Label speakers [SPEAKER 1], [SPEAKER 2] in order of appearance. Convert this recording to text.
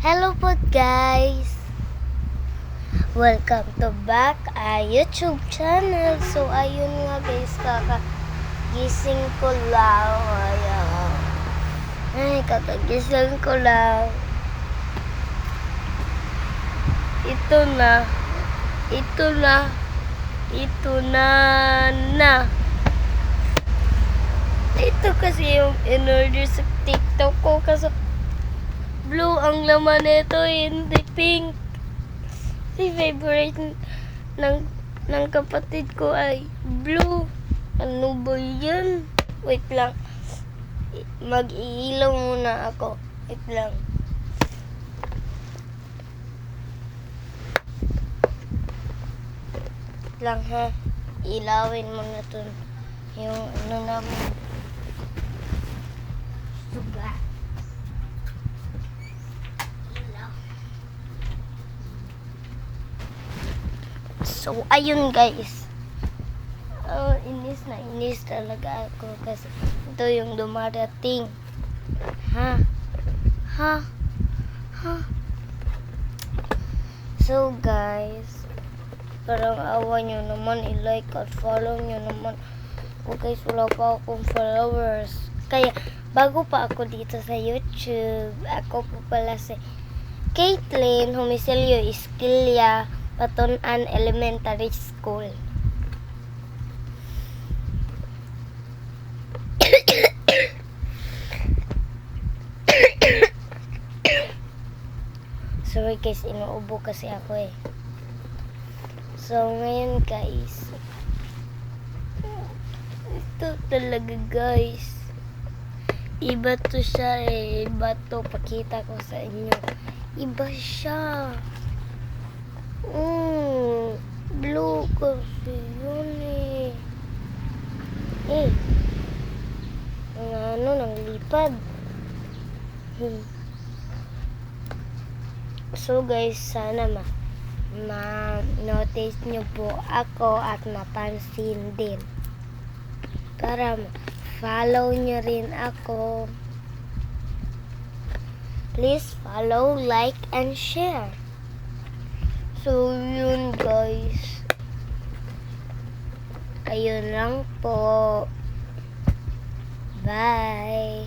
[SPEAKER 1] Hello po guys! Welcome to back YouTube channel. So ayun nga guys, kakagising ko lang. Kakagising ko lang. Ito na. Ito kasi yung in-order sa TikTok ko kasi blue ang laman nito, hindi pink. Si favorite ng kapatid ko ay blue. Ano ba yan? Wait lang. Mag-iilaw muna ako. Wait lang. Wait lang ha. Ilawin mo na to yung ano namin. Suga. So, ayun guys. Inis talaga ako kasi ito yung dumarating. Ha? So, guys, parang awa nyo naman, i-like at follow nyo naman. O guys, wala pa akong followers. Kaya, bago pa ako dito sa YouTube, ako po pala si Caitlyn Humisilio Isquilla, Patunan Elementary School. Sorry guys, inuubo kasi ako eh. So ngayon guys, ito talaga guys, iba to siya eh. Iba to, pakita ko sa inyo. Iba siya. Blue kasi yun eh. Nang lipad. So guys, sana ma-notice nyo po ako at mapansin din. Para follow nyo rin ako. Please follow, like, and share. So, yun guys. Ayun lang po. Bye.